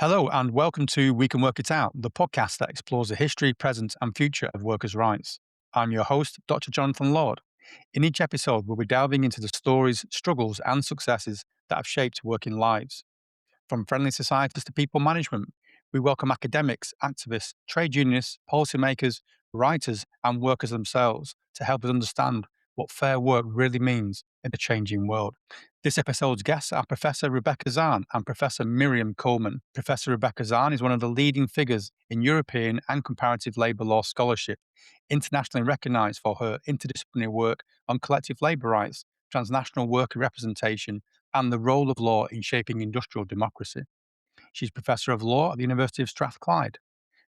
Hello, and welcome to We Can Work It Out, the podcast that explores the history, present, and future of workers' rights. I'm your host, Dr. Jonathan Lord. In each episode, we'll be delving into the stories, struggles, and successes that have shaped working lives. From friendly societies to people management, we welcome academics, activists, trade unionists, policymakers, writers, and workers themselves to help us understand what fair work really means in a changing world. This episode's guests are Professor Rebecca Zahn and Professor Miriam Kullmann. Professor Rebecca Zahn is one of the leading figures in European and comparative labour law scholarship, internationally recognised for her interdisciplinary work on collective labour rights, transnational worker representation, and the role of law in shaping industrial democracy. She's Professor of Law at the University of Strathclyde.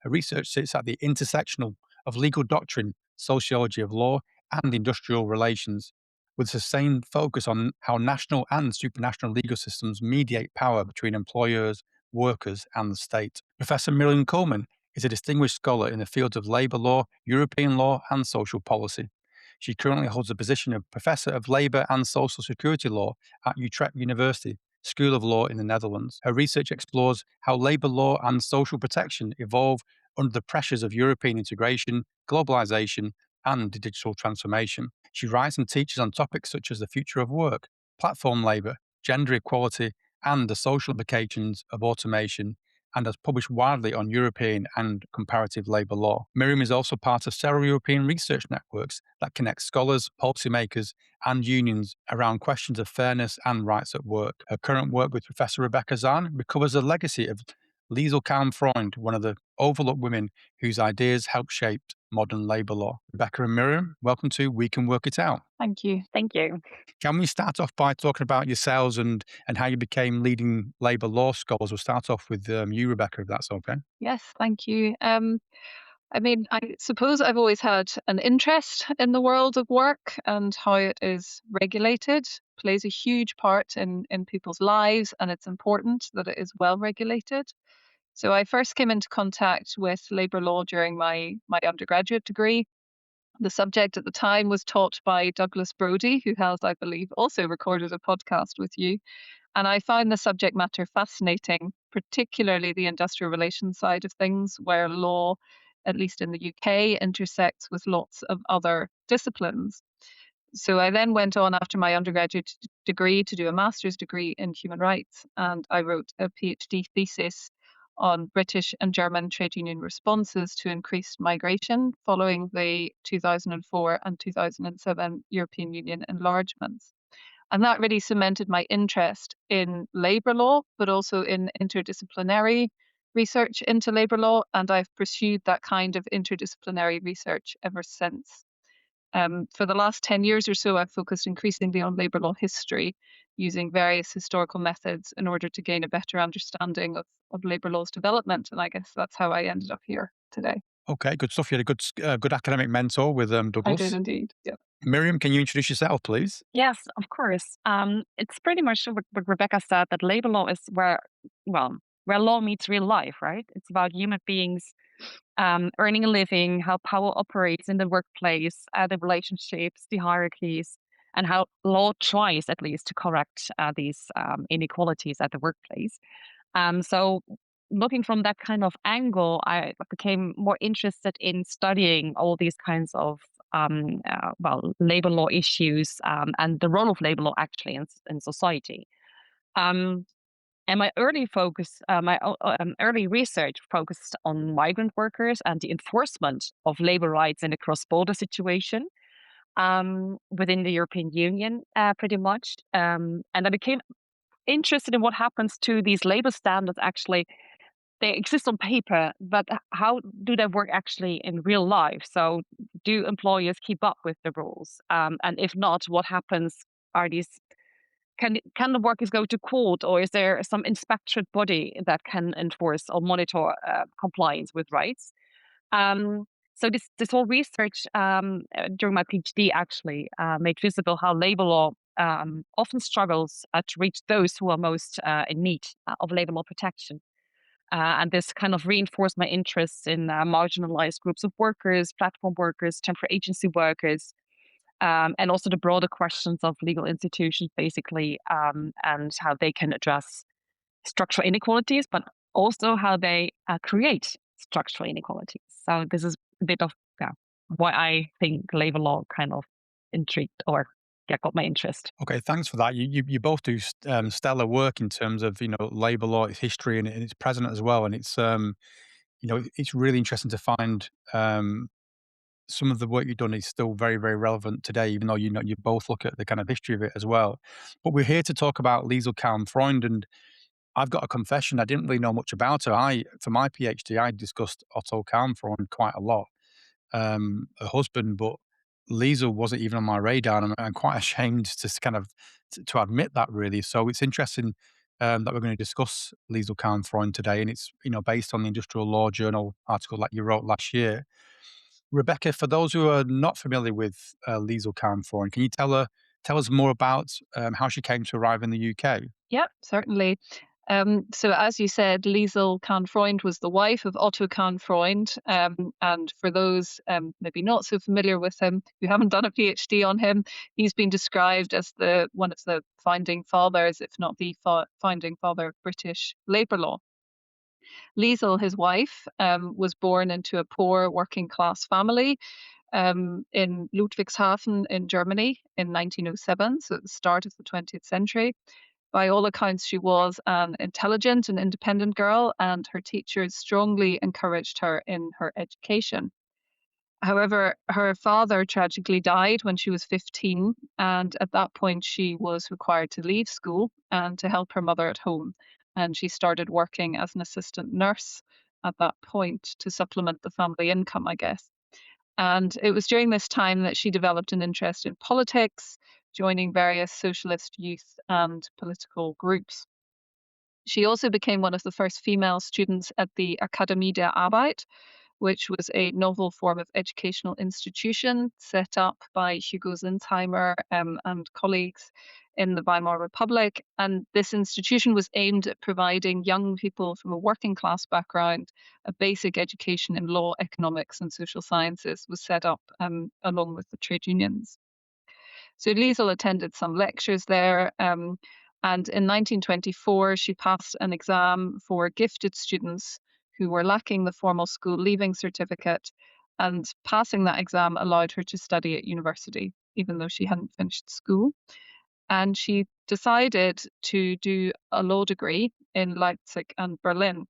Her research sits at the intersection of legal doctrine, sociology of law, and industrial relations, with a sustained focus on how national and supranational legal systems mediate power between employers, workers, and the state. Professor Miriam Kullmann is a distinguished scholar in the fields of labour law, European law, and social policy. She currently holds the position of Professor of Labour and Social Security Law at Utrecht University, School of Law in the Netherlands. Her research explores how labour law and social protection evolve under the pressures of European integration, globalisation, and digital transformation. She writes and teaches on topics such as the future of work, platform labour, gender equality, and the social implications of automation, and has published widely on European and comparative labour law. Miriam is also part of several European research networks that connect scholars, policymakers, and unions around questions of fairness and rights at work. Her current work with Professor Rebecca Zahn recovers the legacy of Liesel Kahn Freund, one of the overlooked women whose ideas helped shape modern labour law. Rebecca and Miriam, welcome to We Can Work It Out. Thank you. Thank you. Can we start off by talking about yourselves and how you became leading labour law scholars? We'll start off with you, Rebecca, if that's okay. Yes, thank you. I suppose I've always had an interest in the world of work and how it is regulated, plays a huge part in people's lives, and it's important that it is well regulated. So I first came into contact with labour law during my undergraduate degree. The subject at the time was taught by Douglas Brody, who has, I believe, also recorded a podcast with you. And I found the subject matter fascinating, particularly the industrial relations side of things, where law, at least in the UK, intersects with lots of other disciplines. So I then went on after my undergraduate degree to do a master's degree in human rights, and I wrote a PhD thesis on British and German trade union responses to increased migration following the 2004 and 2007 European Union enlargements. And that really cemented my interest in labour law, but also in interdisciplinary research into labour law. And I've pursued that kind of interdisciplinary research ever since. For the last 10 years or so, I've focused increasingly on labour law history, using various historical methods in order to gain a better understanding of labour law's development. And I guess that's how I ended up here today. Okay, good stuff. You had a good academic mentor with I Douglas. did indeed. Yeah. Miriam, can you introduce yourself, please? Yes, of course. It's pretty much what Rebecca said, that labor law is where law meets real life, right? It's about human beings earning a living, how power operates in the workplace, the relationships, the hierarchies, and how law tries, at least, to correct these inequalities at the workplace. So looking from that kind of angle, I became more interested in studying all these kinds of labor law issues and the role of labor law actually in society. And my early early research focused on migrant workers and the enforcement of labor rights in a cross-border situation within the European Union, pretty much. And I became interested in what happens to these labor standards. Actually, they exist on paper, but how do they work actually in real life? So do employers keep up with the rules? And if not, what happens? Are these can the workers go to court, or is there some inspectorate body that can enforce or monitor compliance with rights? So this whole research during my PhD actually made visible how labor law often struggles to reach those who are most in need of labor law protection. And this kind of reinforced my interest in marginalized groups of workers, platform workers, temporary agency workers, and also the broader questions of legal institutions, basically, and how they can address structural inequalities, but also how they create structural inequalities. So this is a bit of why I think labor law kind of intrigued or got my interest. Okay, thanks for that. You both do stellar work in terms of labor law, its history, and its present as well. And it's it's really interesting to find some of the work you've done is still very, very relevant today, even though you both look at the kind of history of it as well. But we're here to talk about Liesel Kahn Freund, and I've got a confession. I didn't really know much about her. For my PhD, I discussed Otto Kahn Freund quite a lot, her husband, but Liesel wasn't even on my radar, and I'm quite ashamed to admit that, really. So it's interesting that we're going to discuss Liesel Kahn Freund today, and it's based on the Industrial Law Journal article that you wrote last year. Rebecca, for those who are not familiar with Liesel Kahn Freund, can you tell us more about how she came to arrive in the UK? Yeah, certainly. So as you said, Liesel Kahn Freund was the wife of Otto Kahn Freund. And for those maybe not so familiar with him, who haven't done a PhD on him, he's been described as one of the founding fathers, if not the founding father of British labour law. Liesel, his wife, was born into a poor working class family in Ludwigshafen in Germany in 1907, so at the start of the 20th century. By all accounts, she was an intelligent and independent girl, and her teachers strongly encouraged her in her education. However, her father tragically died when she was 15, and at that point, she was required to leave school and to help her mother at home. And she started working as an assistant nurse at that point to supplement the family income, I guess. And it was during this time that she developed an interest in politics, joining various socialist youth and political groups. She also became one of the first female students at the Akademie der Arbeit, which was a novel form of educational institution set up by Hugo Zinsheimer and colleagues in the Weimar Republic. And this institution was aimed at providing young people from a working class background a basic education in law, economics, and social sciences was set up along with the trade unions. So Liesel attended some lectures there. And in 1924, she passed an exam for gifted students who were lacking the formal school leaving certificate. And passing that exam allowed her to study at university, even though she hadn't finished school. And she decided to do a law degree in Leipzig and Berlin.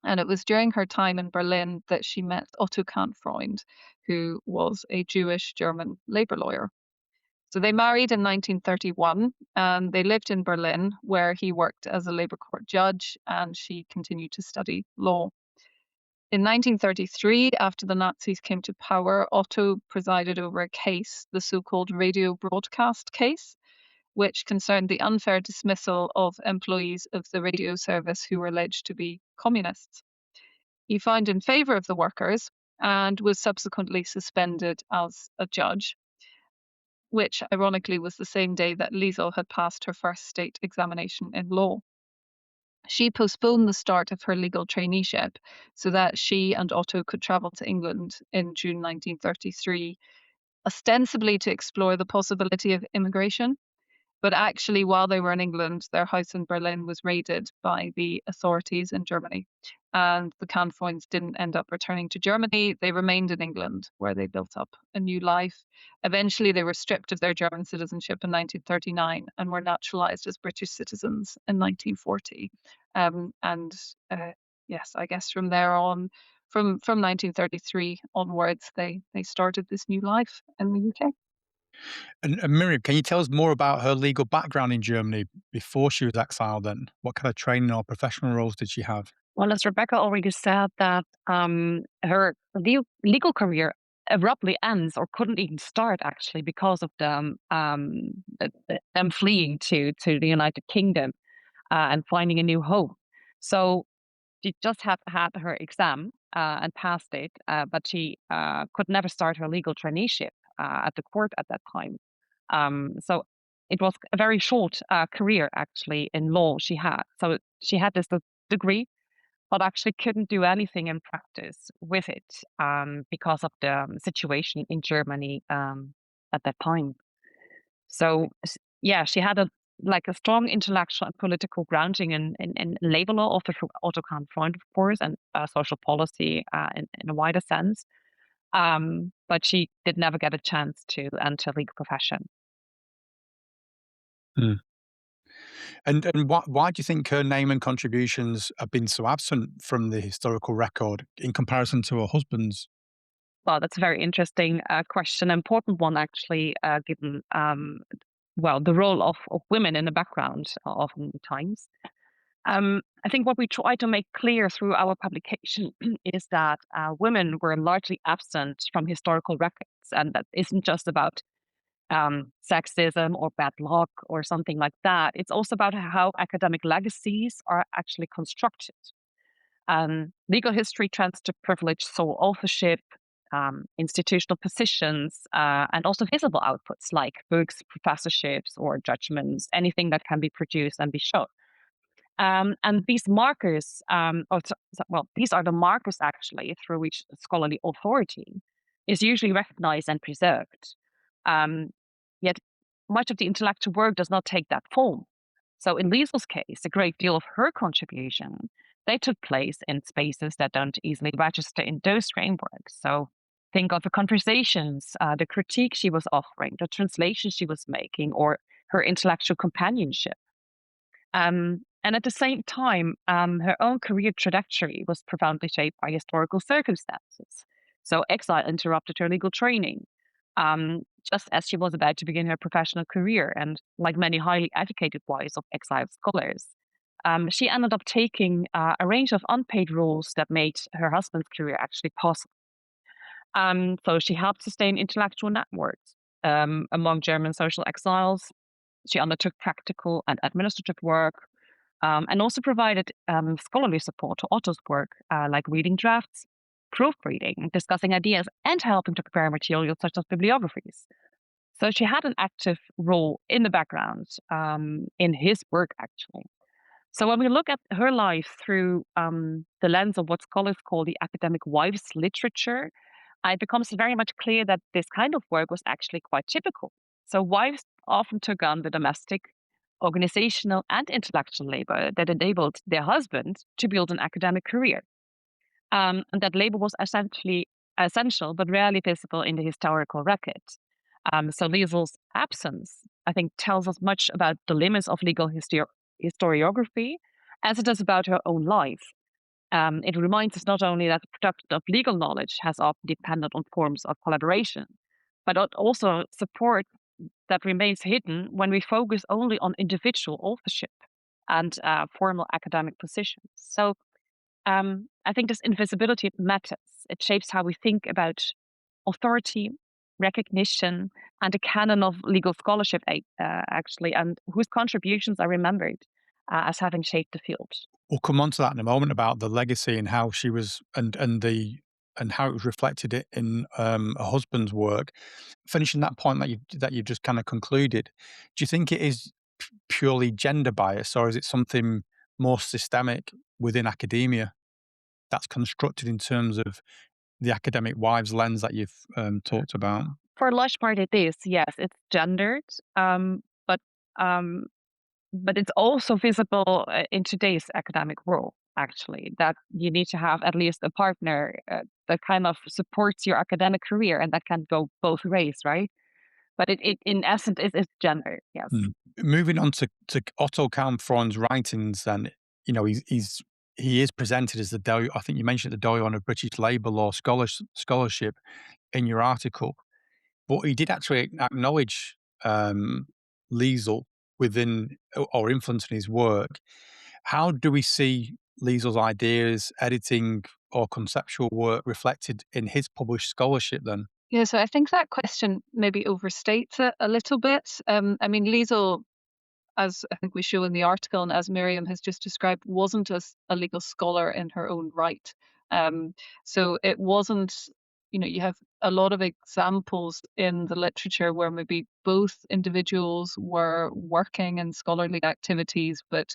And it was during her time in Berlin that she met Otto Kahn Freund, who was a Jewish German labor lawyer. So they married in 1931 and they lived in Berlin, where he worked as a labor court judge and she continued to study law. In 1933, after the Nazis came to power, Otto presided over a case, the so-called radio broadcast case, which concerned the unfair dismissal of employees of the radio service who were alleged to be communists. He found in favor of the workers and was subsequently suspended as a judge, which ironically was the same day that Liesel had passed her first state examination in law. She postponed the start of her legal traineeship so that she and Otto could travel to England in June 1933, ostensibly to explore the possibility of immigration. But actually, while they were in England, their house in Berlin was raided by the authorities in Germany. And the Kahn Freunds didn't end up returning to Germany. They remained in England, where they built up a new life. Eventually, they were stripped of their German citizenship in 1939 and were naturalized as British citizens in 1940. And yes, I guess from there on, from 1933 onwards, they started this new life in the UK. And Miriam, can you tell us more about her legal background in Germany before she was exiled then? What kind of training or professional roles did she have? Well, as Rebecca already said, that her legal career abruptly ends or couldn't even start actually because of them fleeing to the United Kingdom and finding a new home. So she just had her exam and passed it, but she could never start her legal traineeship at the court at that time. So it was a very short career actually in law she had. So she had this degree, but actually couldn't do anything in practice with it because of the situation in Germany at that time. So yeah, she had a like a strong intellectual and political grounding in labor law, also through Otto Kahn Freund, of course, and social policy in a wider sense. But she did never get a chance to enter legal profession. Mm. And why do you think her name and contributions have been so absent from the historical record in comparison to her husband's? Well, that's a very interesting question, important one actually, given the role of women in the background oftentimes. I think what we try to make clear through our publication is that women were largely absent from historical records, and that isn't just about sexism or bad luck or something like that. It's also about how academic legacies are actually constructed. Legal history tends to privilege sole authorship, institutional positions, and also visible outputs like books, professorships, or judgments, anything that can be produced and be shown. And these markers, these are the markers actually through which scholarly authority is usually recognized and preserved. Yet much of the intellectual work does not take that form. So in Liesel's case, a great deal of her contribution, they took place in spaces that don't easily register in those frameworks. So think of the conversations, the critique she was offering, the translation she was making, or her intellectual companionship. And at the same time, her own career trajectory was profoundly shaped by historical circumstances. So Exile interrupted her legal training, just as she was about to begin her professional career. And like many highly educated wives of exiled scholars, she ended up taking a range of unpaid roles that made her husband's career actually possible. So she helped sustain intellectual networks among German social exiles. She undertook practical and administrative work, and also provided scholarly support to Otto's work, like reading drafts, proofreading, discussing ideas, and helping to prepare materials such as bibliographies. So she had an active role in the background in his work, actually. So when we look at her life through the lens of what scholars call the academic wives literature, it becomes very much clear that this kind of work was actually quite typical. So wives often took on the domestic, organizational, and intellectual labor that enabled their husband to build an academic career. And that labor was essentially essential, but rarely visible in the historical record. So Liesel's absence, I think, tells us much about the limits of legal historiography as it does about her own life. It reminds us not only that the production of legal knowledge has often depended on forms of collaboration, but also support that remains hidden when we focus only on individual authorship and formal academic positions. So I think this invisibility matters. It shapes how we think about authority, recognition, and a canon of legal scholarship, actually, and whose contributions are remembered as having shaped the field. We'll come on to that in a moment about the legacy and how she was and how it was reflected in her husband's work. Finishing that point that you just kind of concluded, do you think it is purely gender bias, or is it something more systemic within academia that's constructed in terms of the academic wives lens that you've talked about? For a large part, it is, yes, it's gendered, but um, but it's also visible in today's academic world, actually, that you need to have at least a partner that kind of supports your academic career, and that can go both ways, right? But it in essence is gender, yes. Moving on to Otto Kahn Freund's writings, then, you know, he is presented as I think you mentioned the doyen of British labour law scholarship in your article, but he did actually acknowledge Liesel within or influence in his work. How do we see Liesel's ideas, editing, or conceptual work reflected in his published scholarship then? Yeah, so I think that question maybe overstates it a little bit. I mean, Liesel, as I think we show in the article, and as Miriam has just described, wasn't a legal scholar in her own right. So it wasn't, you have a lot of examples in the literature where maybe both individuals were working in scholarly activities, but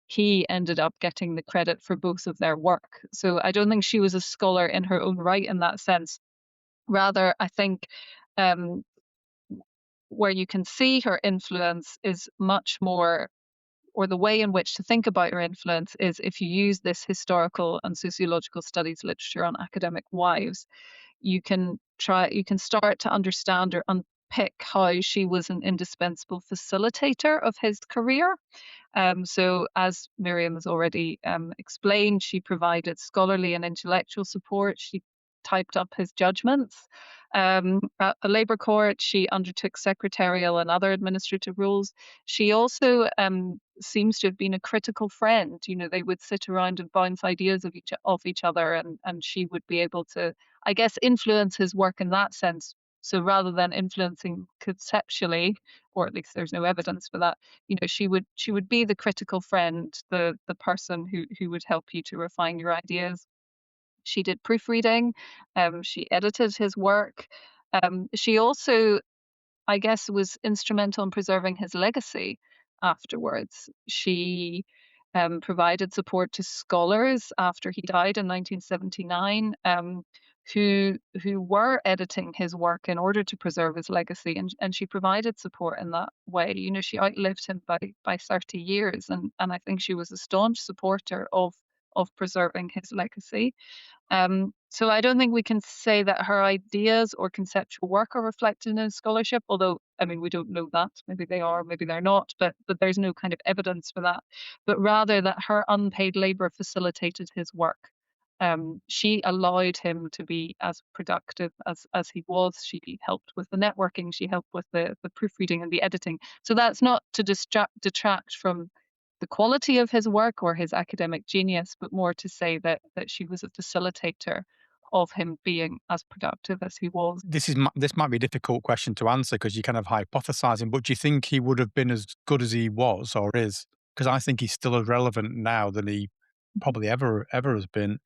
he ended up getting the credit for both of their work. So I don't think she was a scholar in her own right in that sense. Rather, I think um, where you can see her influence is much more, or the way in which to think about her influence is if you use this historical and sociological studies literature on academic wives, you can start to understand or unpick how she was an indispensable facilitator of his career. So, as Miriam has already explained, she provided scholarly and intellectual support. She typed up his judgments. At the Labour Court, she undertook secretarial and other administrative roles. She also seems to have been a critical friend. You know, they would sit around and bounce ideas of each other, and she would be able to, I guess, influence his work in that sense. So rather than influencing conceptually, or at least there's no evidence for that, you know, she would be the critical friend, the person who would help you to refine your ideas. She did proofreading, she edited his work. She also, I guess, was instrumental in preserving his legacy afterwards. She provided support to scholars after he died in 1979, who were editing his work in order to preserve his legacy, and she provided support in that way. You know, she outlived him by 30 years, and I think she was a staunch supporter of preserving his legacy. So I don't think we can say that her ideas or conceptual work are reflected in his scholarship, although, I mean, we don't know that. Maybe they are, maybe they're not, but there's no kind of evidence for that. But rather that her unpaid labour facilitated his work. She allowed him to be as productive as he was. She helped with the networking, she helped with the proofreading and the editing. So that's not to detract from the quality of his work or his academic genius, but more to say that she was a facilitator of him being as productive as he was. This might be a difficult question to answer because you're kind of hypothesizing, but do you think he would have been as good as he was or is? Because I think he's still as relevant now than he probably ever has been,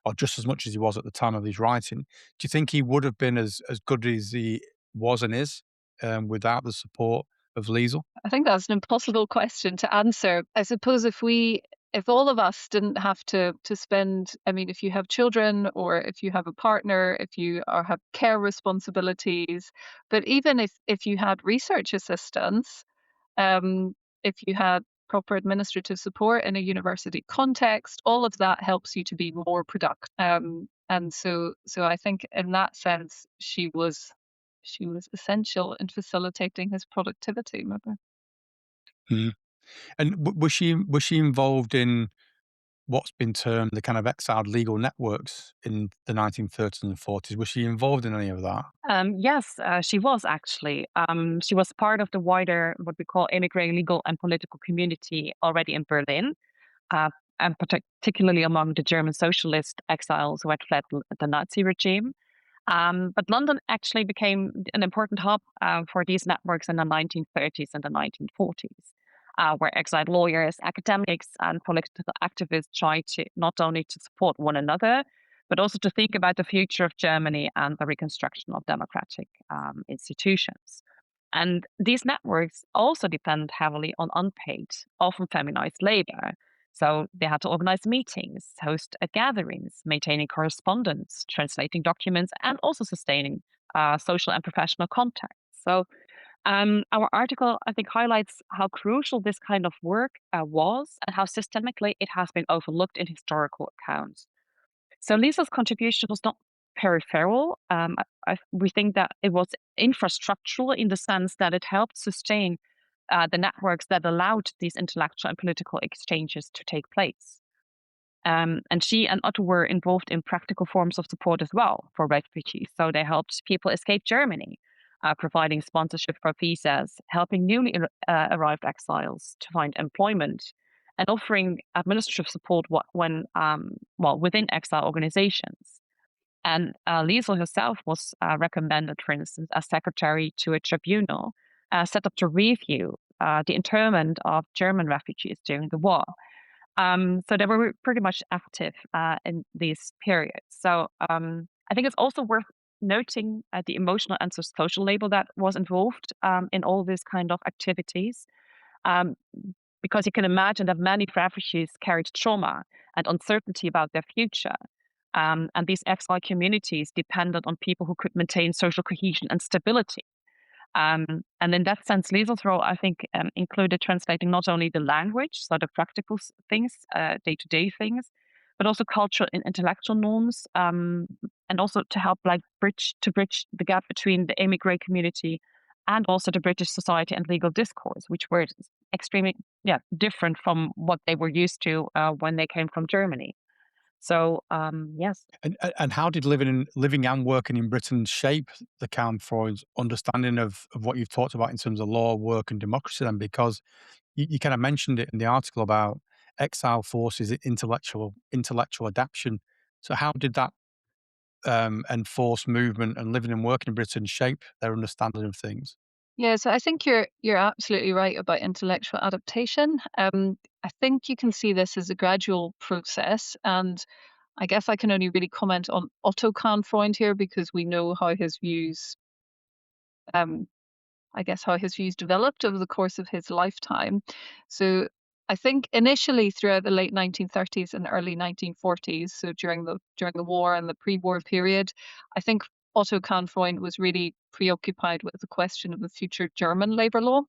or just as much as he was at the time of his writing. Do you think he would have been as good as he was and is without the support of Liesel? I think that's an impossible question to answer. I suppose if all of us didn't have to spend, I mean, if you have children or if you have a partner, if you have care responsibilities, but even if you had research assistants, um, if you had proper administrative support in a university context, all of that helps you to be more productive. And so I think in that sense, she was essential in facilitating his productivity. Maybe. Mm. And was she involved in what's been termed the kind of exiled legal networks in the 1930s and 40s? Was she involved in any of that? Yes, she was actually. She was part of the wider, what we call, immigrant legal and political community already in Berlin, uh, and particularly among the German socialist exiles who had fled the Nazi regime. But London actually became an important hub for these networks in the 1930s and the 1940s, where exiled lawyers, academics, and political activists tried to not only to support one another, but also to think about the future of Germany and the reconstruction of democratic institutions. And these networks also depend heavily on unpaid, often feminized labor. So they had to organize meetings, host gatherings, maintaining correspondence, translating documents, and also sustaining social and professional contacts. So our article, I think, highlights how crucial this kind of work was and how systemically it has been overlooked in historical accounts. So Liesel's contribution was not peripheral. We think that it was infrastructural in the sense that it helped sustain the networks that allowed these intellectual and political exchanges to take place. And she and Otto were involved in practical forms of support as well for refugees. So they helped people escape Germany, providing sponsorship for visas, helping newly arrived exiles to find employment, and offering administrative support within exile organizations. And Liesel herself was recommended, for instance, as secretary to a tribunal set up to review the internment of German refugees during the war. So they were pretty much active in these periods. So I think it's also worth noting the emotional and social labor that was involved in all these kind of activities. Um, because you can imagine that many refugees carried trauma and uncertainty about their future. And these exile communities depended on people who could maintain social cohesion and stability. And in that sense, Liesel's role, I think, included translating not only the language, so the practical things, day-to-day things, but also cultural and intellectual norms, and also to help bridge the gap between the immigrant community and also the British society and legal discourse, which were extremely different from what they were used to when they came from Germany. So yes. And how did living and working in Britain shape the Kahn Freud's understanding of what you've talked about in terms of law, work, and democracy? Then, because you kind of mentioned it in the article about exile forces intellectual adaptation. So, how did that enforced movement and living and working in Britain shape their understanding of things? Yeah, so I think you're absolutely right about intellectual adaptation. I think you can see this as a gradual process, and I guess I can only really comment on Otto Kahn Freund here because we know how his views, um, how his views developed over the course of his lifetime. So I think initially throughout the late 1930s and early 1940s, so during the war and the pre-war period, I think Otto Kahn Freund was really preoccupied with the question of the future German labor law.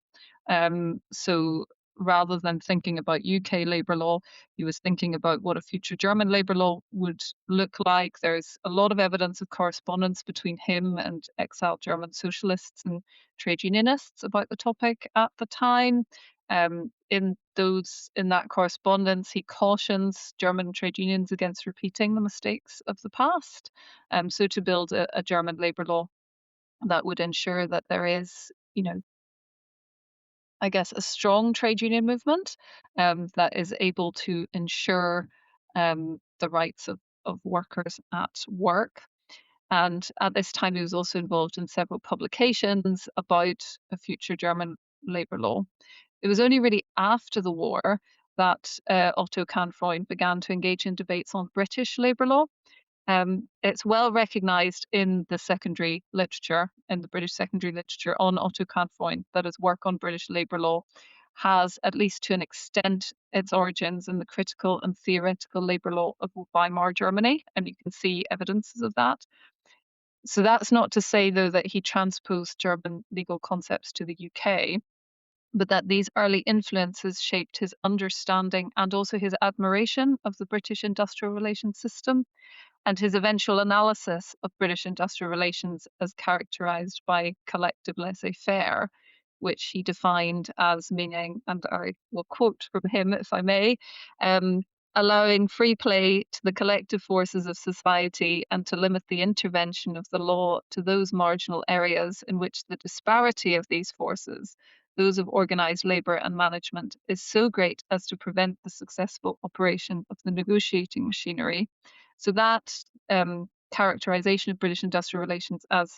So rather than thinking about UK labor law, he was thinking about what a future German labor law would look like. There's a lot of evidence of correspondence between him and exiled German socialists and trade unionists about the topic at the time. In that correspondence, he cautions German trade unions against repeating the mistakes of the past. So to build a German labor law that would ensure that there is, a strong trade union movement that is able to ensure the rights of workers at work. And at this time, he was also involved in several publications about a future German labour law. It was only really after the war that Otto Kahn Freund began to engage in debates on British labour law. It's well recognised in the secondary literature, in the British secondary literature on Otto Kahn Freund, that his work on British labour law has, at least to an extent, its origins in the critical and theoretical labour law of Weimar Germany, and you can see evidences of that. So that's not to say, though, that he transposed German legal concepts to the UK, but that these early influences shaped his understanding and also his admiration of the British industrial relations system and his eventual analysis of British industrial relations as characterized by collective laissez-faire, which he defined as meaning, and I will quote from him if I may, um, allowing free play to the collective forces of society and to limit the intervention of the law to those marginal areas in which the disparity of these forces, those of organized labor and management, is so great as to prevent the successful operation of the negotiating machinery. So that characterization of British industrial relations as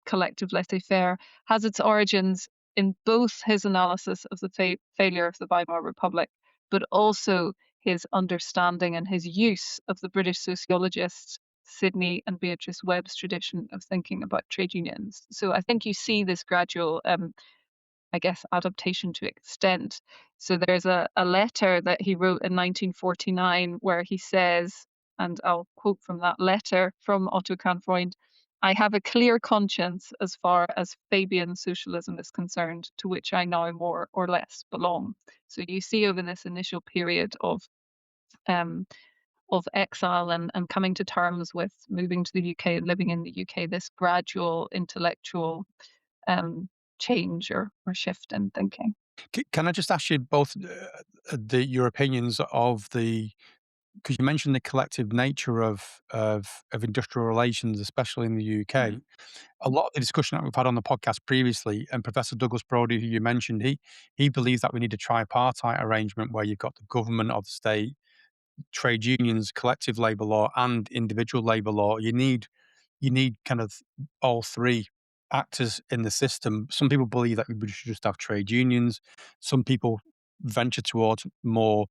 collective laissez-faire has its origins in both his analysis of the failure of the Weimar Republic, but also his understanding and his use of the British sociologists Sidney and Beatrice Webb's tradition of thinking about trade unions. So I think you see this gradual adaptation to extent. So there's a letter that he wrote in 1949 where he says, and I'll quote from that letter from Otto Kahn Freund, "I have a clear conscience as far as Fabian socialism is concerned, to which I now more or less belong." So you see over this initial period um, of exile and coming to terms with moving to the UK and living in the UK, this gradual intellectual change or shift in thinking. Can I just ask you both your opinions of because you mentioned the collective nature of industrial relations, especially in the UK. Mhm. A lot of the discussion that we've had on the podcast previously, and Professor Douglas Brody, who you mentioned, he believes that we need a tripartite arrangement where you've got the government of the state, trade unions, collective labour law, and individual labour law. You need kind of all three actors in the system. Some people believe that we should just have trade unions. Some people venture towards more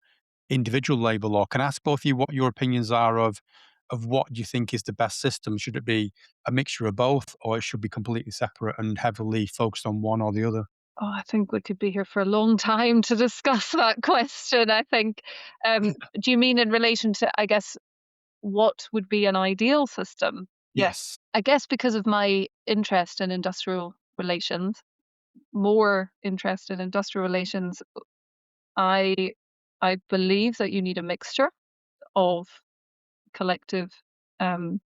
individual labour law. Can I ask both of you what your opinions are of what you think is the best system? Should it be a mixture of both, or it should be completely separate and heavily focused on one or the other? Oh, I think we could be here for a long time to discuss that question. I think, do you mean in relation to, what would be an ideal system? Yeah, Yes. I guess because of my interest in industrial relations, more interest in industrial relations, I believe that you need a mixture of collective and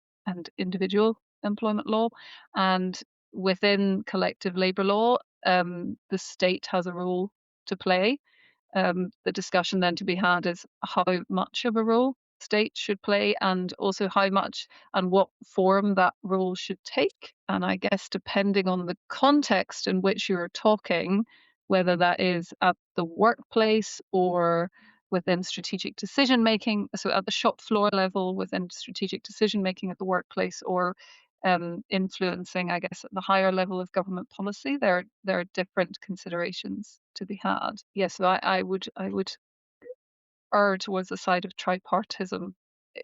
individual employment law, and within collective labor law, the state has a role to play. The discussion then to be had is how much of a role state should play, and also how much and what form that role should take. And I guess depending on the context in which you're talking, whether that is at the workplace or within strategic decision making, so at the shop floor level within strategic decision making at the workplace, or influencing, I guess, at the higher level of government policy, there are different considerations to be had. Yes, so I would err towards the side of tripartism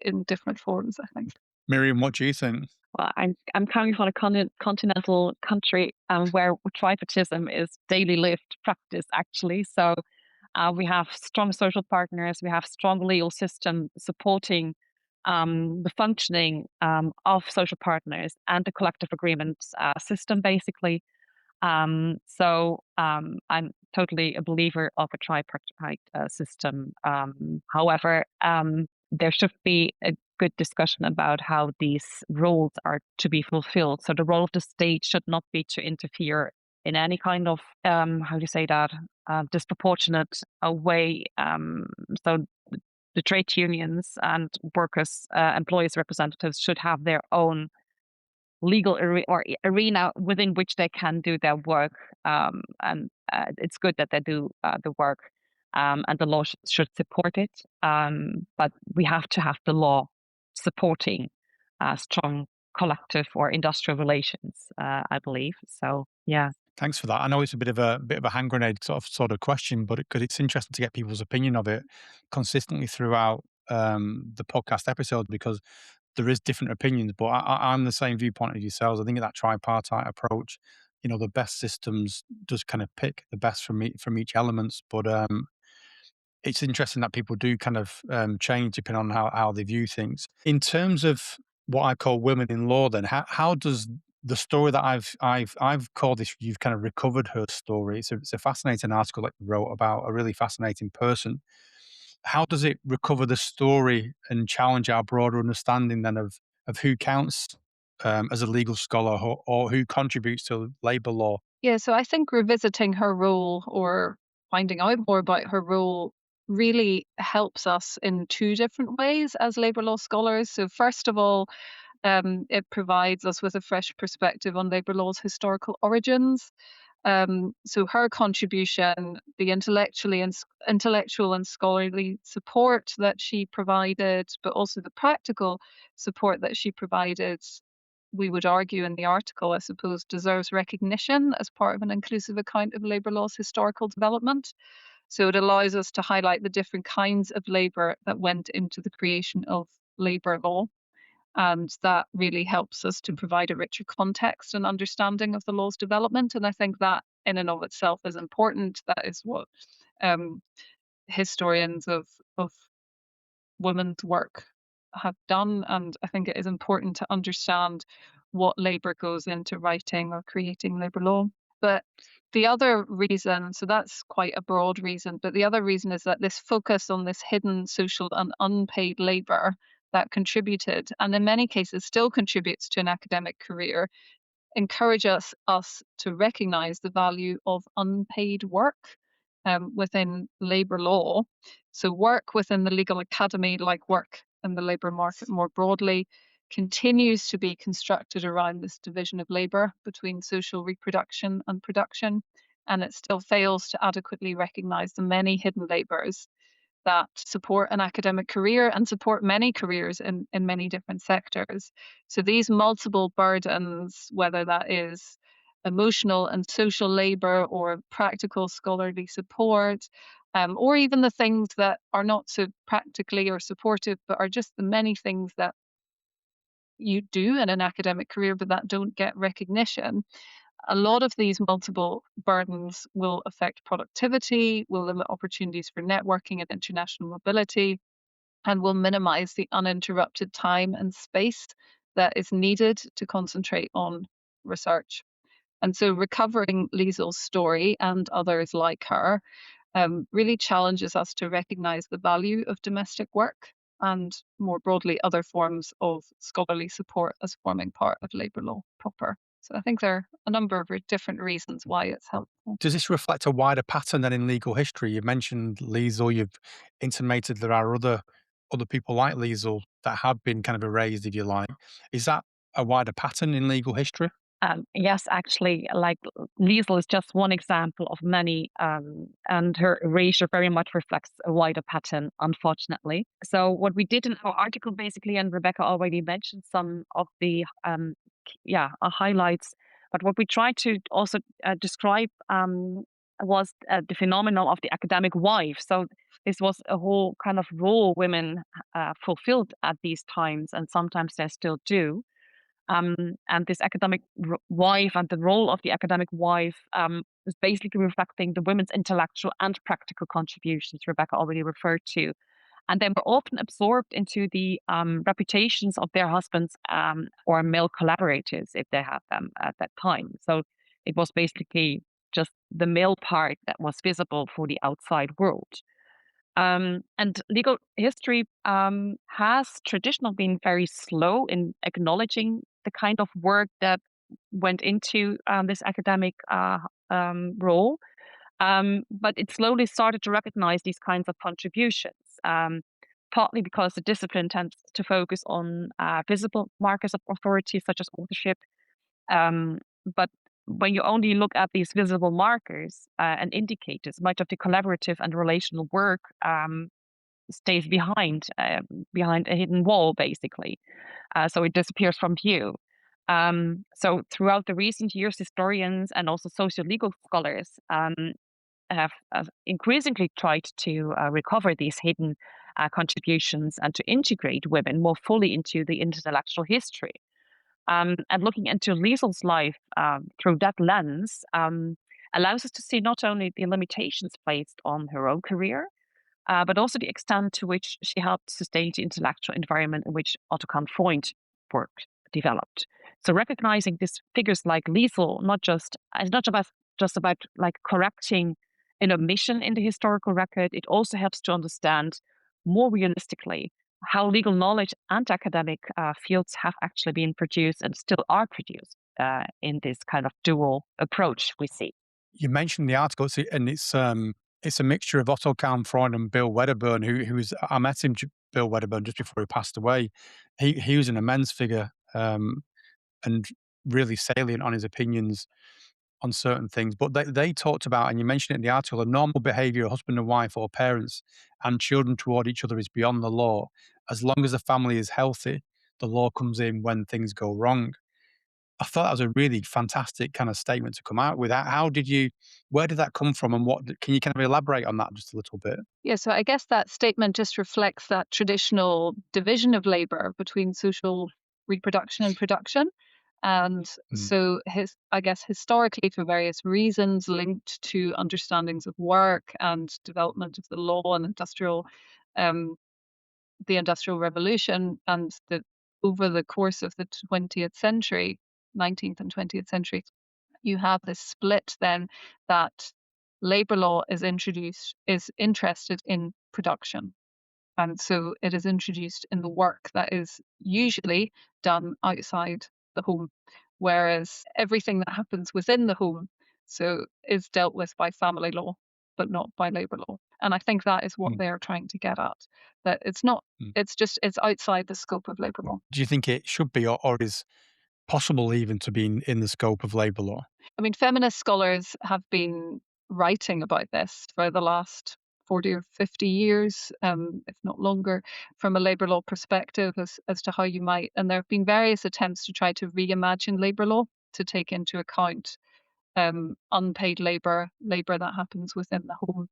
in different forms, I think. Miriam, what do you think? Well, I'm coming from a continental country where tripartism is daily lived practice, actually. So we have strong social partners, we have strong legal system supporting the functioning of social partners and the collective agreements system, basically. I'm totally a believer of a tripartite system. However, there should be a good discussion about how these roles are to be fulfilled. So the role of the state should not be to interfere in any kind of how do you say that disproportionate way. So the trade unions and workers, employees representatives should have their own legal arena within which they can do their work, and it's good that they do the work, and the law should support it. But we have to have the law supporting strong collective or industrial relations, I believe. So yeah. Thanks for that. I know it's a bit of a hand grenade sort of question, but because it's interesting to get people's opinion of it consistently throughout the podcast episode, because there is different opinions. But I'm the same viewpoint as yourselves. I think that tripartite approach, the best systems does kind of pick the best from each elements. But it's interesting that people do kind of change depending on how they view things. In terms of what I call women in law, then how does the story that I've called this, you've kind of recovered her story. It's a fascinating article that you wrote about a really fascinating person. How does it recover the story and challenge our broader understanding then of who counts as a legal scholar, or who contributes to labour law? Yeah, so I think revisiting her role or finding out more about her role really helps us in two different ways as labour law scholars. So first of all, it provides us with a fresh perspective on labour law's historical origins. So her contribution, the intellectual and scholarly support that she provided, but also the practical support that she provided, we would argue in the article, I suppose, deserves recognition as part of an inclusive account of labour law's historical development. So it allows us to highlight the different kinds of labour that went into the creation of labour law. And that really helps us to provide a richer context and understanding of the law's development. And I think that in and of itself is important. That is what historians of women's work have done. And I think it is important to understand what labour goes into writing or creating labour law. But the other reason, so that's quite a broad reason, but the other reason is that this focus on this hidden social and unpaid labour that contributed, and in many cases still contributes to an academic career, encourage us to recognise the value of unpaid work within labour law. So work within the legal academy, like work in the labour market more broadly, continues to be constructed around this division of labour between social reproduction and production, and it still fails to adequately recognise the many hidden labours that support an academic career and support many careers in many different sectors. So these multiple burdens, whether that is emotional and social labour or practical scholarly support, or even the things that are not so practically or supportive, but are just the many things that you do in an academic career but that don't get recognition. A lot of these multiple burdens will affect productivity, will limit opportunities for networking and international mobility, and will minimize the uninterrupted time and space that is needed to concentrate on research. And so recovering Liesel's story and others like her really challenges us to recognize the value of domestic work and more broadly other forms of scholarly support as forming part of labour law proper. So I think there are a number of different reasons why it's helpful. Does this reflect a wider pattern than in legal history? You mentioned Liesel, you've intimated there are other people like Liesel that have been kind of erased, if you like. Is that a wider pattern in legal history? Yes, actually, like Liesel is just one example of many, and her erasure very much reflects a wider pattern, unfortunately. So, what we did in our article, basically, and Rebecca already mentioned some of the highlights, but what we tried to also describe was the phenomenon of the academic wife. So, this was a whole kind of role women fulfilled at these times, and sometimes they still do. And this academic wife and the role of the academic wife is basically reflecting the women's intellectual and practical contributions Rebecca already referred to. And they were often absorbed into the reputations of their husbands or male collaborators if they had them at that time. So it was basically just the male part that was visible for the outside world. And legal history has traditionally been very slow in acknowledging the kind of work that went into this academic role. But it slowly started to recognize these kinds of contributions, partly because the discipline tends to focus on visible markers of authority, such as authorship. But when you only look at these visible markers and indicators, much of the collaborative and relational work stays behind a hidden wall, basically. So it disappears from view. So throughout the recent years, historians and also socio-legal scholars have increasingly tried to recover these hidden contributions and to integrate women more fully into the intellectual history. And looking into Liesel's life through that lens allows us to see not only the limitations placed on her own career, but also the extent to which she helped sustain the intellectual environment in which Otto Kahn Freund work developed. So recognizing these figures like Liesel, it's not just about like correcting an omission in the historical record. It also helps to understand more realistically how legal knowledge and academic fields have actually been produced and still are produced in this kind of dual approach we see. You mentioned the article, and it's a mixture of Otto Kahn Freund and Bill Wedderburn, I met him, Bill Wedderburn, just before he passed away. He was an immense figure and really salient on his opinions on certain things. But they talked about, and you mentioned it in the article, a normal behaviour of husband and wife or parents and children toward each other is beyond the law. As long as the family is healthy, the law comes in when things go wrong. I thought that was a really fantastic kind of statement to come out with. Where did that come from, and can you kind of elaborate on that just a little bit? Yeah, so I guess that statement just reflects that traditional division of labour between social reproduction and production. And so I guess historically, for various reasons linked to understandings of work and development of the law and the Industrial Revolution, and over the course of the 20th century, 19th and 20th century, you have this split then that labour law is interested in production. And so it is introduced in the work that is usually done outside the home, whereas everything that happens within the home is dealt with by family law, but not by labour law. And I think that is what they're trying to get at, that it's not, it's outside the scope of labour law. Do you think it should be, or is possible even to be in the scope of labour law? I mean, feminist scholars have been writing about this for the last 40 or 50 years, if not longer, from a labour law perspective as to how you might. And there have been various attempts to try to reimagine labour law to take into account unpaid labour that happens within the home.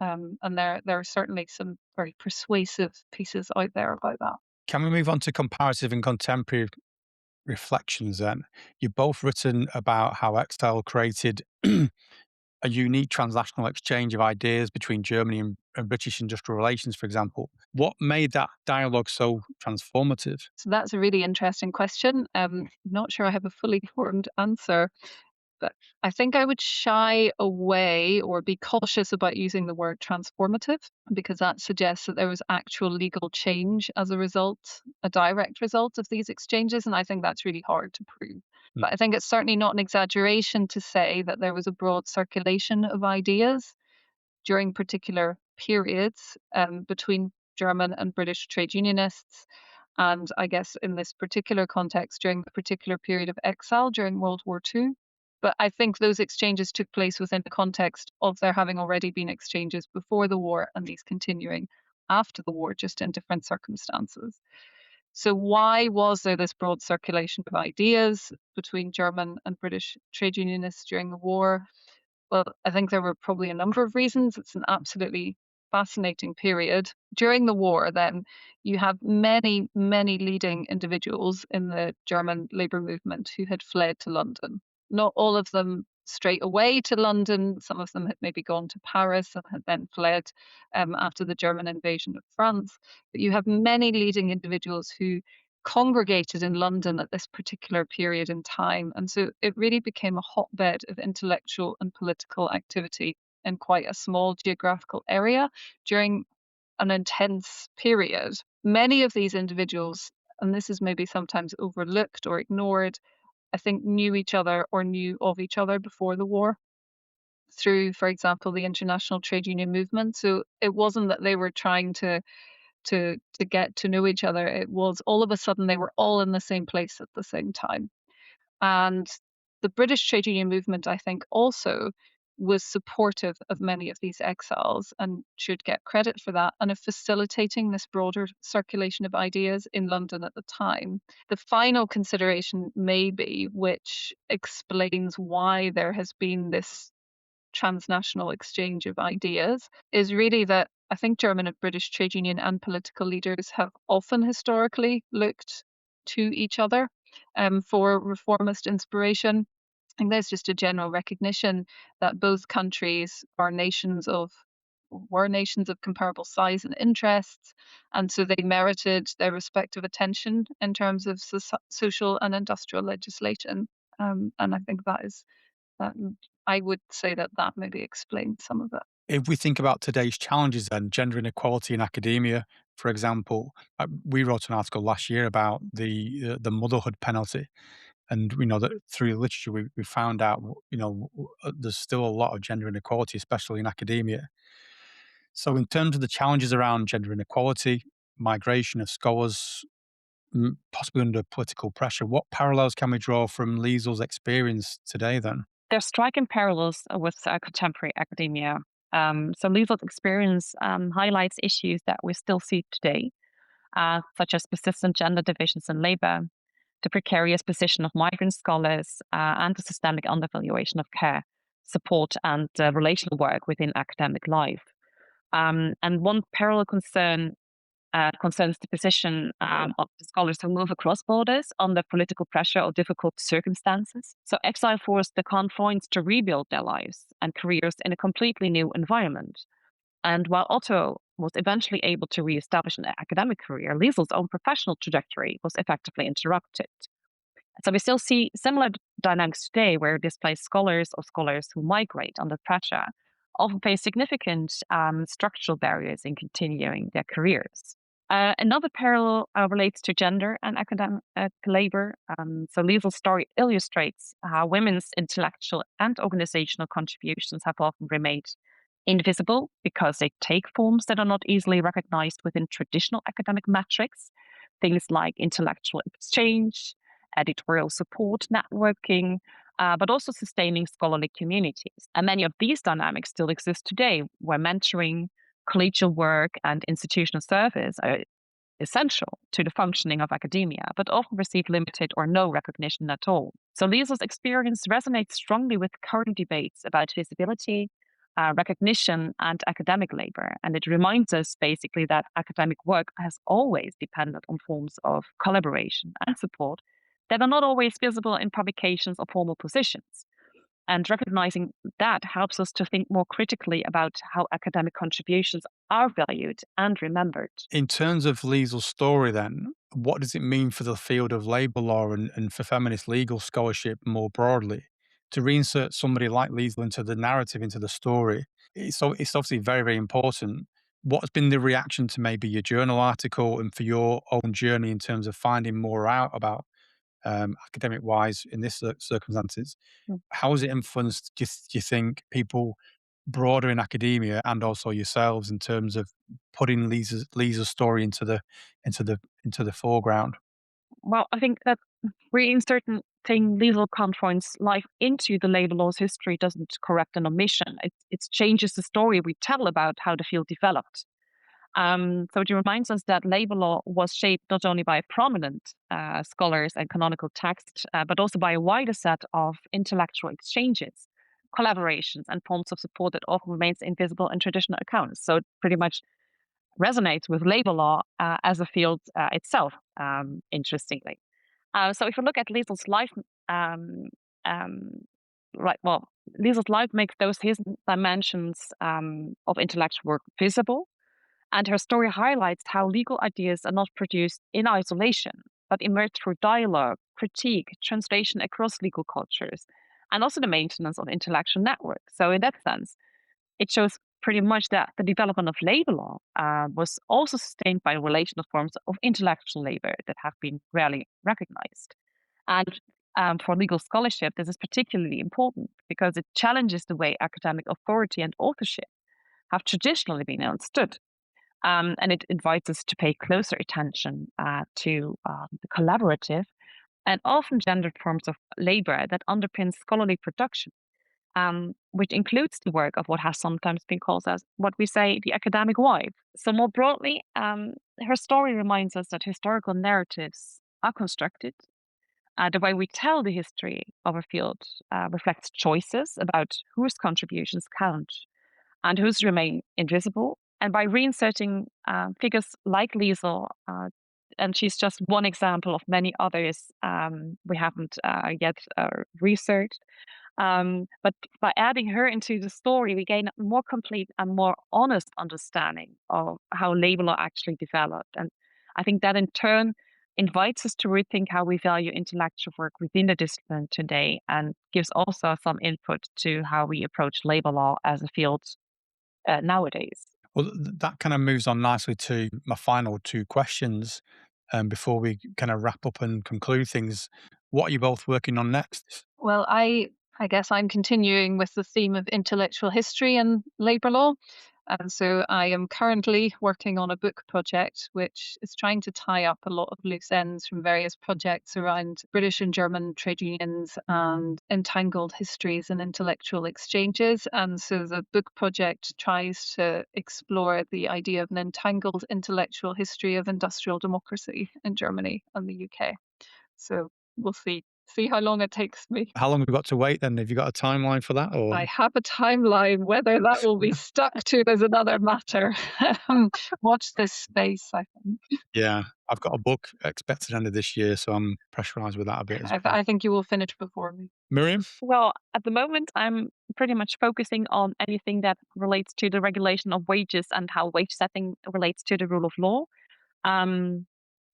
And there are certainly some very persuasive pieces out there about that. Can we move on to comparative and contemporary reflections then? You've both written about how Exile created a unique transnational exchange of ideas between Germany and British industrial relations, for example. What made that dialogue so transformative? So that's a really interesting question. Not sure I have a fully formed answer, But I think I would shy away or be cautious about using the word transformative, because that suggests that there was actual legal change as a result, a direct result of these exchanges. And I think that's really hard to prove. But I think it's certainly not an exaggeration to say that there was a broad circulation of ideas during particular periods between German and British trade unionists. And I guess in this particular context, during the particular period of exile during World War II. But I think those exchanges took place within the context of there having already been exchanges before the war and these continuing after the war, just in different circumstances. So, why was there this broad circulation of ideas between German and British trade unionists during the war? Well, I think there were probably a number of reasons. It's an absolutely fascinating period. During the war, then, you have many, many leading individuals in the German labour movement who had fled to London. Not all of them straight away to London. Some of them had maybe gone to Paris and had then fled after the German invasion of France. But you have many leading individuals who congregated in London at this particular period in time. And so it really became a hotbed of intellectual and political activity in quite a small geographical area during an intense period. Many of these individuals, and this is maybe sometimes overlooked or ignored, I think knew each other or knew of each other before the war through, for example, the international trade union movement. So it wasn't that they were trying to get to know each other. It was all of a sudden they were all in the same place at the same time. And the British trade union movement, I think, also was supportive of many of these exiles and should get credit for that and of facilitating this broader circulation of ideas in London at the time. The final consideration, maybe, which explains why there has been this transnational exchange of ideas, is really that I think German and British trade union and political leaders have often historically looked to each other for reformist inspiration. I think there's just a general recognition that both countries were nations of comparable size and interests, and so they merited their respective attention in terms of social and industrial legislation. And I think that I would say that that maybe explains some of it. If we think about today's challenges then, gender inequality in academia, for example, we wrote an article last year about the motherhood penalty. And we know that through literature, we found out, there's still a lot of gender inequality, especially in academia. So in terms of the challenges around gender inequality, migration of scholars, possibly under political pressure, what parallels can we draw from Liesel's experience today then? There's striking parallels with contemporary academia. So Liesel's experience highlights issues that we still see today, such as persistent gender divisions in labor, the precarious position of migrant scholars, and the systemic undervaluation of care, support, and relational work within academic life. And one parallel concern concerns the position of the scholars who move across borders under political pressure or difficult circumstances. So exile forced the Kahn Freunds to rebuild their lives and careers in a completely new environment. And while Otto was eventually able to reestablish an academic career, Liesel's own professional trajectory was effectively interrupted. So we still see similar dynamics today where displaced scholars or scholars who migrate under pressure often face significant structural barriers in continuing their careers. Another parallel relates to gender and academic labor. So Liesel's story illustrates how women's intellectual and organizational contributions have often remained invisible because they take forms that are not easily recognized within traditional academic metrics, things like intellectual exchange, editorial support, networking, but also sustaining scholarly communities. And many of these dynamics still exist today, where mentoring, collegial work, and institutional service are essential to the functioning of academia, but often receive limited or no recognition at all. So Liesel's experience resonates strongly with current debates about visibility, recognition, and academic labor. And it reminds us basically that academic work has always depended on forms of collaboration and support that are not always visible in publications or formal positions. And recognizing that helps us to think more critically about how academic contributions are valued and remembered. In terms of Liesel's story then, what does it mean for the field of labour law and for feminist legal scholarship more broadly to reinsert somebody like Liesel into the narrative, into the story, it's obviously very, very important. What's been the reaction to maybe your journal article and for your own journey in terms of finding more out about academic wise in this circumstances? Mm. How has it influenced, do you think, people broader in academia and also yourselves in terms of putting Liesel's story into the foreground? Well, I think that reinserting Liesel Kahn Freund's life into the labor law's history doesn't correct an omission. It changes the story we tell about how the field developed. So it reminds us that labor law was shaped not only by prominent scholars and canonical texts, but also by a wider set of intellectual exchanges, collaborations, and forms of support that often remains invisible in traditional accounts. So it pretty much resonates with labor law as a field itself, interestingly. So if you look at Liesel's life, um, um, right, well, Liesel's life makes those hidden dimensions of intellectual work visible, and her story highlights how legal ideas are not produced in isolation, but emerge through dialogue, critique, translation across legal cultures, and also the maintenance of intellectual networks. So in that sense, it shows pretty much that the development of labor law was also sustained by relational forms of intellectual labor that have been rarely recognized. And for legal scholarship, this is particularly important because it challenges the way academic authority and authorship have traditionally been understood. And it invites us to pay closer attention to the collaborative and often gendered forms of labor that underpin scholarly production, which includes the work of what has sometimes been called as what we say the academic wife. So, more broadly, her story reminds us that historical narratives are constructed. The way we tell the history of a field reflects choices about whose contributions count and whose remain invisible. And by reinserting figures like Liesel, and she's just one example of many others we haven't yet researched, but by adding her into the story, we gain a more complete and more honest understanding of how labor law actually developed. And I think that in turn invites us to rethink how we value intellectual work within the discipline today and gives also some input to how we approach labor law as a field nowadays. Well, that kind of moves on nicely to my final two questions before we kind of wrap up and conclude things. What are you both working on next? Well, I guess I'm continuing with the theme of intellectual history and labour law. And so I am currently working on a book project which is trying to tie up a lot of loose ends from various projects around British and German trade unions and entangled histories and intellectual exchanges. And so the book project tries to explore the idea of an entangled intellectual history of industrial democracy in Germany and the UK. So we'll see how long it takes me. How long have we got to wait then? Have you got a timeline for that? Or I have a timeline. Whether that will be stuck to is another matter. Watch this space, I think. yeah, I've got a book expected end of this year, so I'm pressurized with that a bit as well. I think you will finish before me. Miriam? Well, at the moment, I'm pretty much focusing on anything that relates to the regulation of wages and how wage setting relates to the rule of law. Um,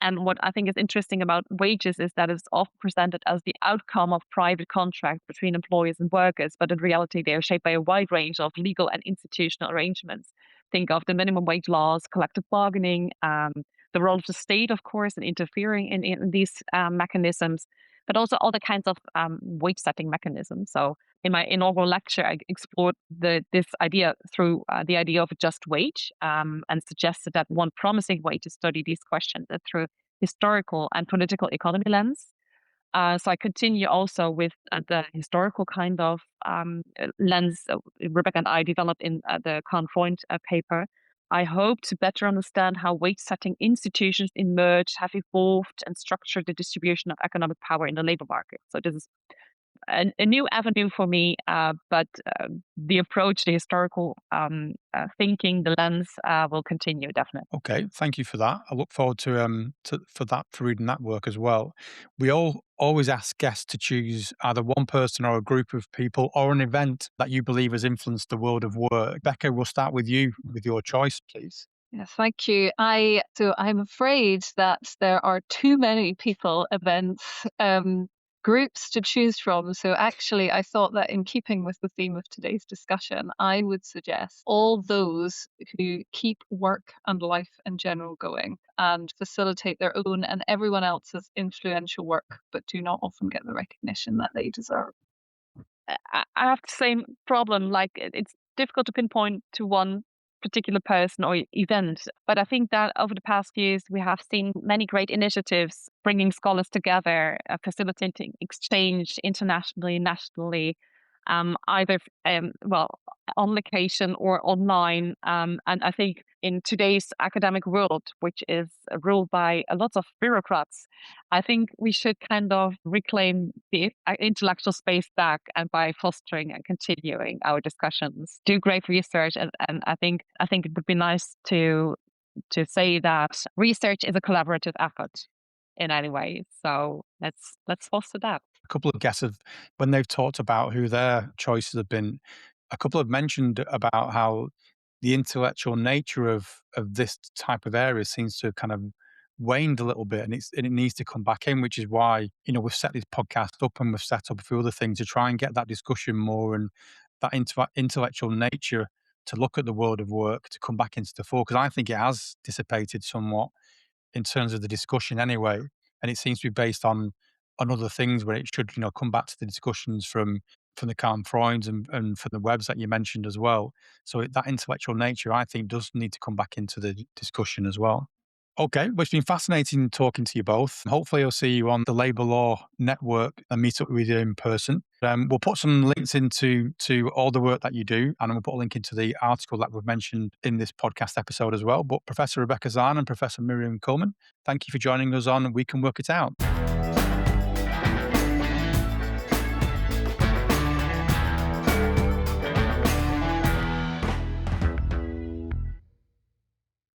and what I think is interesting about wages is that it's often presented as the outcome of private contracts between employers and workers, but in reality, they are shaped by a wide range of legal and institutional arrangements. Think of the minimum wage laws, collective bargaining, the role of the state, of course, in interfering in these mechanisms, but also all the kinds of wage setting mechanisms. So in my inaugural lecture, I explored this idea through the idea of a just wage, and suggested that one promising way to study these questions is through historical and political economy lens. So I continue also with the historical kind of lens Rebecca and I developed in the Kahn Freund paper. I hope to better understand how wage setting institutions emerged, have evolved, and structured the distribution of economic power in the labor market. So this is a new avenue for me, but the approach, the historical thinking, the lens will continue definitely. Okay, thank you for that. I look forward for reading that work as well. We all always ask guests to choose either one person or a group of people or an event that you believe has influenced the world of work. Becca, we'll start with you with your choice, please. Yes, thank you. I'm afraid that there are too many people, events, groups to choose from. So actually, I thought that in keeping with the theme of today's discussion, I would suggest all those who keep work and life in general going and facilitate their own and everyone else's influential work, but do not often get the recognition that they deserve. I have the same problem. Like it's difficult to pinpoint to one particular person or event, but I think that over the past years we have seen many great initiatives bringing scholars together, facilitating exchange internationally, nationally, either well on location or online. And I think in today's academic world, which is ruled by a lot of bureaucrats, I think we should kind of reclaim the intellectual space back, and by fostering and continuing our discussions, do great research, and I think it would be nice to say that research is a collaborative effort in any way. So let's foster that. A couple of guesses when they've talked about who their choices have been. A couple have mentioned about how the intellectual nature of this type of area seems to have kind of waned a little bit, and it needs to come back in, which is why we've set this podcast up and we've set up a few other things to try and get that discussion more and that intellectual nature to look at the world of work to come back into the fore, because I think it has dissipated somewhat in terms of the discussion anyway, and it seems to be based on other things where it should come back to the discussions from the Kahn Freunds and from the webs that you mentioned as well. So that intellectual nature, I think, does need to come back into the discussion as well. Okay, well, it's been fascinating talking to you both. Hopefully I'll see you on the Labour Law Network and meet up with you in person. We'll put some links into all the work that you do, and we'll put a link into the article that we've mentioned in this podcast episode as well. But Professor Rebecca Zahn and Professor Miriam Kullmann, thank you for joining us on We Can Work It Out.